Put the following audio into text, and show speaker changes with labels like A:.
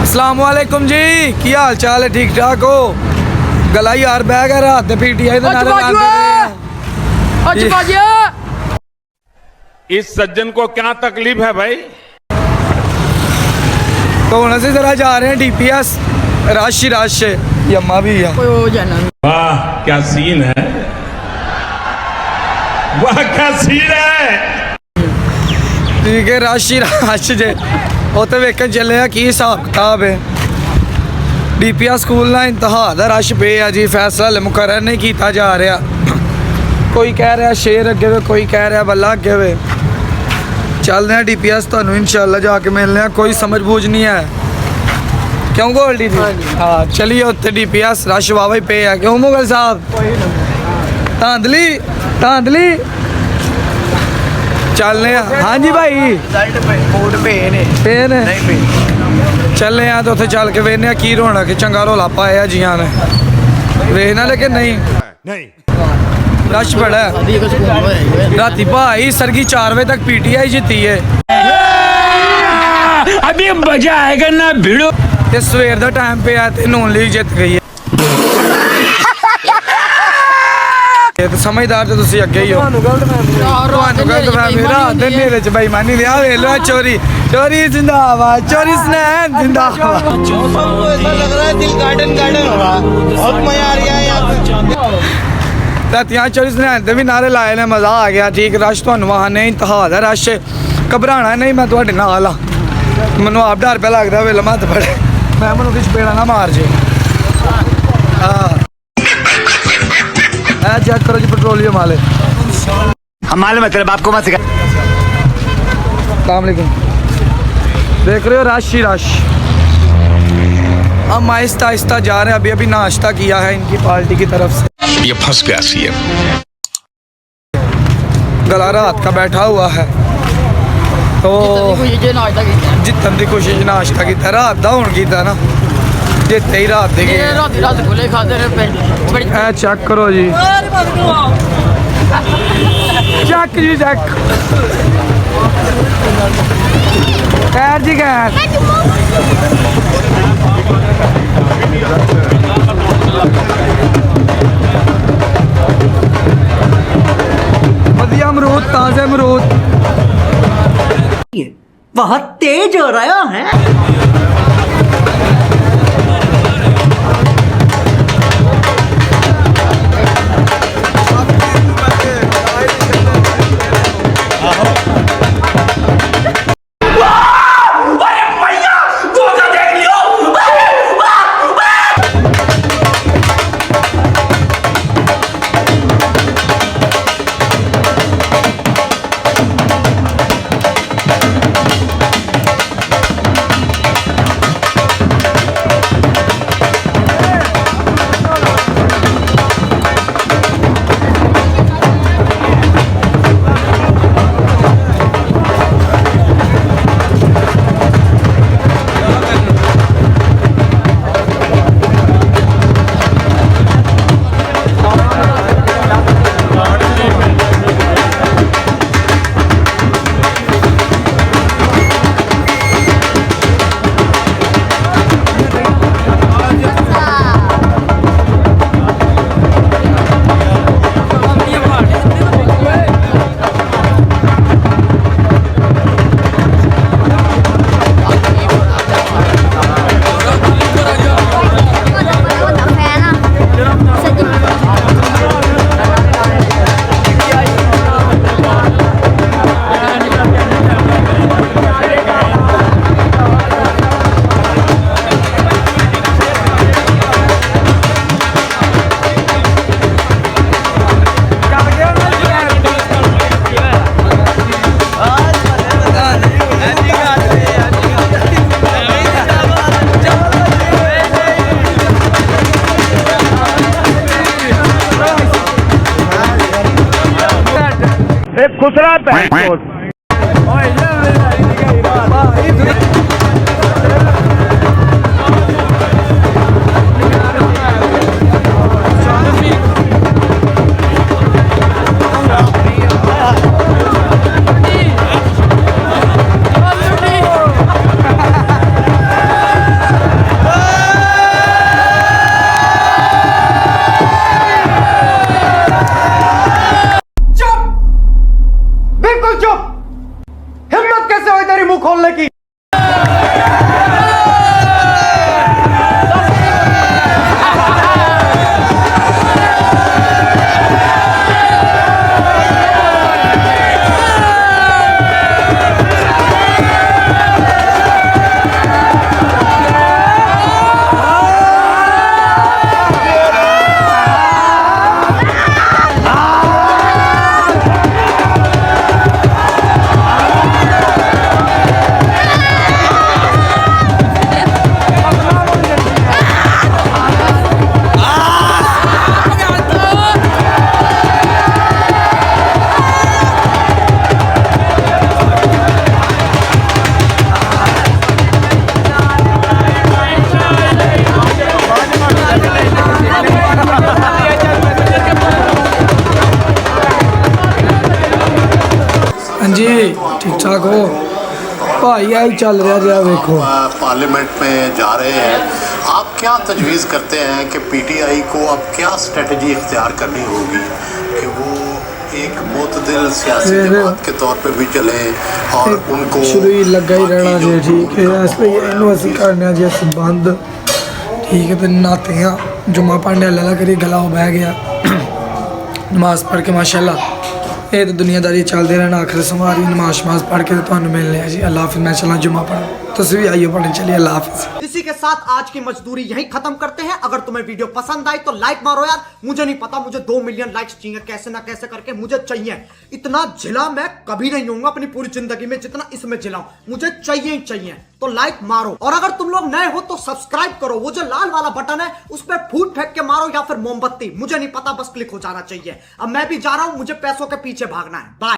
A: अस्सलाम वालेकुम जी, की हाल चाल है? ठीक ठाक हो? गला यार बैग है रात पीटीआई दे नारे लांदे
B: इस सज्जन को क्या तकलीफ है भाई?
A: तो हुण असीं जरा जा रहे हैं डीपीएस। रश ही रश है, यम्मा भी है।
B: वाह क्या सीन है, वाह क्या सीन है।
A: ठीक है, रश ही रश जे उत्थे वेखण चले आ की हिसाब किताब है। डीपीएस स्कूल ना इंतहा दा रश पे आ जी। फैसला हले मुकर्रर नहीं किया जा रहा। कोई कह रहा शेर अगे वे, कोई कह रहा बल्ला अगे वे। चलते हैं डीपीएस, तुहानू इंशाल्लाह जाके मिलने। कोई समझ बूझ नहीं है, क्यों गोल्डी जी? हाँ चलिए उत्ते डीपीएस रश वावा ही पे है। क्यों मुगल साहब? धांधली धांधली चलने। हाँ जी भाई, पे ने चलने तो उत्थे चल के वेखने की रोना कि चंगा रौला पाया जियां ने वेखना। लेकिन नहीं रश बड़ा है। राती भाई सरगी 4 बजे तक पीटीआई जीती है।
C: अभी मजा आएगा ना भिड़ो।
A: ते सवेर दा टाइम पे है ते नून लीग जित गई है। तो समझदार तो तुसी अगे ही हो। नेरे च बेईमानी लिया वेख लो। चोरी चोरी जिंदाबाद, चोरी स्नैन जिंदाबाद।
D: ऐसा लग रहा है दिल गार्डन गार्डन हो रहा है, बहुत मजा आ रहा है यहाँ पे।
A: यहाँ चोरी स्नैन ते भी नारे लाए ने, मजा आ गया। ठीक रश तो वहाँ नहीं, इंतहा दा रश घबराना नहीं। मैं तुहाडे नाल आ, मैनू आप डर पे लगदा वेले मत पड़े। मैं मैनू किश पेड़ा ना मार जे। हाँ चेक करो जी पेट्रोलियम वाले।
C: हम मालूम है तेरे बाप को मत सिखा।
A: अस्सलाम वालेकुम। देख रहे हो रश ही रश। हम आहिस्ता आहिस्ता जा रहे हैं। अभी अभी नाश्ता किया है इनकी पार्टी की तरफ से।
E: ये फंस गया सीएम।
A: गला रात का बैठा हुआ है तो जितन की कोशिश नाश्ता किया। रात का हुण किया ना, जिते ही रात दे चेक करो जी, चेक जी चेक। खैर जी खैर। वधिया अमरूद, ताजे अमरूद।
F: बहुत तेज हो रहा है।
C: खुसरा पैर
A: ही चल रहा जी देखो
E: आप पार्लियामेंट में जा रहे हैं, आप क्या तजवीज़ करते हैं कि पीटीआई को अब क्या स्ट्रेटजी इख्तियार करनी होगी कि वो एक मुतदिल सियासी जमात के तौर पे भी चले और उनको
A: शुरू ही लगा ही रहना जी ठीक है इस पे इन्हों असं करने जी अस बंद ठीक है तो नहाते हैं जुम्मा पढ़ने अल्लाह करिए गला हो बह गया नमाज पढ़ के माशाल्लाह ये तो दुनियादारी चलते रहना आखिर समारी नमाज पढ़ के तो मिलने हैं जी अल्लाह हाफिज़ मैं चला जुम्मा पढ़ तो भी आइए पढ़ने चलिए अल्लाह हाफिज़।
F: इसी के साथ आज की मजदूरी यहीं खत्म करते हैं। अगर तुम्हें वीडियो पसंद आई तो लाइक मारो यार, मुझे नहीं पता, मुझे 2 मिलियन लाइक्स चाहिए, कैसे ना कैसे करके मुझे चाहिए। इतना झिला मैं कभी नहीं होऊंगा अपनी पूरी जिंदगी में जितना इसमें झिलाऊं, मुझे चाहिए ही चाहिए। तो लाइक मारो और अगर तुम लोग नए हो तो सब्सक्राइब करो, वो जो लाल वाला बटन है उस पर फूट फेंक के मारो या फिर मोमबत्ती, मुझे नहीं पता, बस क्लिक हो जाना चाहिए। अब मैं भी जा रहा हूं, मुझे पैसों के पीछे भागना है। बाय।